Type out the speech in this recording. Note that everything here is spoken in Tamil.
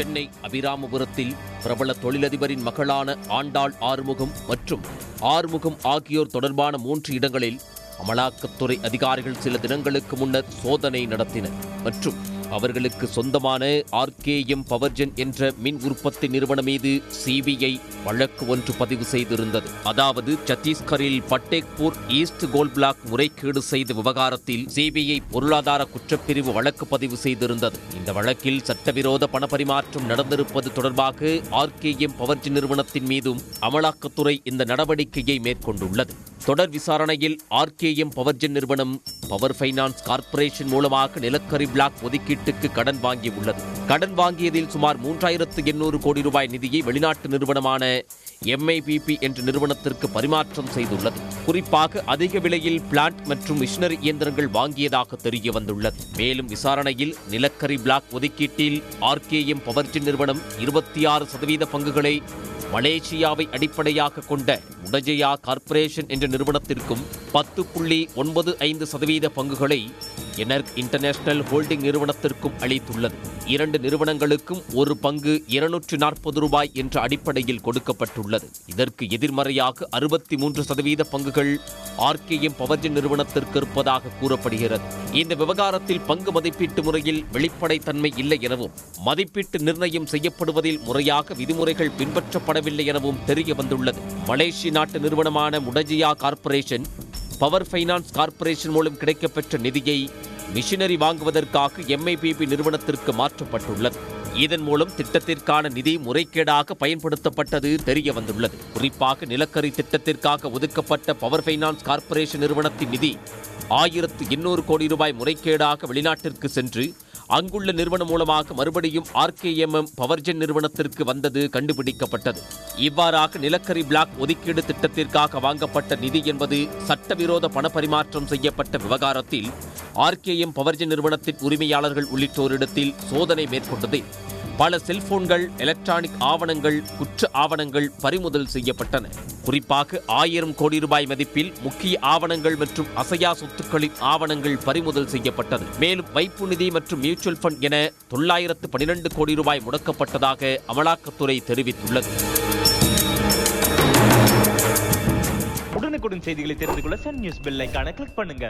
சென்னை அபிராமபுரத்தில் பிரபல தொழிலதிபரின் மகளான ஆண்டாள் ஆறுமுகம் மற்றும் ஆறுமுகம் ஆகியோர் தொடர்பான 3 இடங்களில் அமலாக்கத்துறை அதிகாரிகள் சில தினங்களுக்கு முன்னர் சோதனை நடத்தினர் மற்றும் அவர்களுக்கு சொந்தமான RKM பவர்ஜென் என்ற மின் உற்பத்தி நிறுவனம் மீது CBI வழக்கு ஒன்று பதிவு செய்திருந்தது. அதாவது சத்தீஸ்கரில் பட்டேக்பூர் ஈஸ்ட் கோல் பிளாக் முறைகேடு செய்த விவகாரத்தில் CBI பொருளாதார குற்றப்பிரிவு வழக்கு பதிவு செய்திருந்தது. இந்த வழக்கில் சட்டவிரோத பணப்பரிமாற்றம் நடந்திருப்பது தொடர்பாக RKM பவர்ஜென் நிறுவனத்தின் மீதும் அமலாக்கத்துறை இந்த நடவடிக்கையை மேற்கொண்டுள்ளது. தொடர் விசாரணையில் RKM பவர்ஜென் நிறுவனம் பவர் ஃபைனான்ஸ் கார்ப்பரேஷன் மூலமாக நிலக்கரி பிளாக் ஒதுக்கீட்டுக்கு கடன் வாங்கியுள்ளது. கடன் வாங்கியதில் சுமார் 3800 கோடி ரூபாய் நிதியை வெளிநாட்டு நிறுவனமான MIPP என்ற நிறுவனத்திற்கு பரிமாற்றம் செய்துள்ளது. குறிப்பாக அதிக விலையில் பிளான்ட் மற்றும் மிஷினரி இயந்திரங்கள் வாங்கியதாக தெரிய வந்துள்ளது. மேலும் விசாரணையில் நிலக்கரி பிளாக் ஒதுக்கீட்டில் RKM பவர்ஜென் நிறுவனம் 26% பங்குகளை மலேசியாவை அடிப்படையாக கொண்ட உடஜயா கார்ப்பரேஷன் என்ற நிறுவனத்திற்கும் 10.95% பங்குகளை எனர்க் இன்டர்நேஷனல் ஹோல்டிங் நிறுவனத்திற்கும் அளித்துள்ளது. 2 நிறுவனங்களுக்கும் ஒரு பங்கு 240 ரூபாய் என்ற அடிப்படையில் கொடுக்கப்பட்டுள்ளது. இதற்கு எதிர்மறையாக 63% பங்குகள் RKM பவர்ஜென் நிறுவனத்திற்கு இருப்பதாக கூறப்படுகிறது. இந்த விவகாரத்தில் பங்கு மதிப்பீட்டு முறையில் வெளிப்படைத்தன்மை இல்லை எனவும் மதிப்பீட்டு நிர்ணயம் செய்யப்படுவதில் முறையாக விதிமுறைகள் பின்பற்றப்படவில்லை எனவும் தெரிய வந்துள்ளது. மலேசிய நாட்டு நிறுவனமான உடஜியா கார்ப்பரேஷன் பவர் ஃபைனான்ஸ் கார்ப்பரேஷன் மூலம் கிடைக்கப்பெற்ற நிதியை மிஷினரி வாங்குவதற்காக MIPP நிறுவனத்திற்கு மாற்றப்பட்டுள்ளது. இதன் மூலம் திட்டத்திற்கான நிதி முறைகேடாக பயன்படுத்தப்பட்டது தெரிய வந்துள்ளது. குறிப்பாக நிலக்கரி திட்டத்திற்காக ஒதுக்கப்பட்ட பவர் ஃபைனான்ஸ் கார்ப்பரேஷன் நிறுவனத்தின் நிதி 1800 கோடி ரூபாய் முறைகேடாக வெளிநாட்டிற்கு சென்று அங்குள்ள நிறுவனம் மூலமாக மறுபடியும் RKM பவர்ஜென் நிறுவனத்திற்கு வந்தது கண்டுபிடிக்கப்பட்டது. இவ்வாறாக நிலக்கரி பிளாக் ஒதுக்கீடு திட்டத்திற்காக வாங்கப்பட்ட நிதி என்பது சட்டவிரோத பணப்பரிமாற்றம் செய்யப்பட்ட விவகாரத்தில் RKM பவர்ஜென் நிறுவனத்தின் உரிமையாளர்கள் உள்ளிட்டோரிடத்தில் சோதனை மேற்கொண்டது. பல செல்போன்கள், எலக்ட்ரானிக் ஆவணங்கள், குற்ற ஆவணங்கள் பறிமுதல் செய்யப்பட்டன. குறிப்பாக 1000 கோடி ரூபாய் மதிப்பில் முக்கிய ஆவணங்கள் மற்றும் அசையா சொத்துக்களின் ஆவணங்கள் பறிமுதல் செய்யப்பட்டது. மேலும் வைப்பு நிதி மற்றும் மியூச்சுவல் ஃபண்ட் என 912 கோடி ரூபாய் முடக்கப்பட்டதாக அமலாக்கத்துறை தெரிவித்துள்ளது. உடனுக்குடன் செய்திகளை தெரிந்து கொள்ள சன் நியூஸ் பெல் ஐகானை கிளிக் பண்ணுங்க.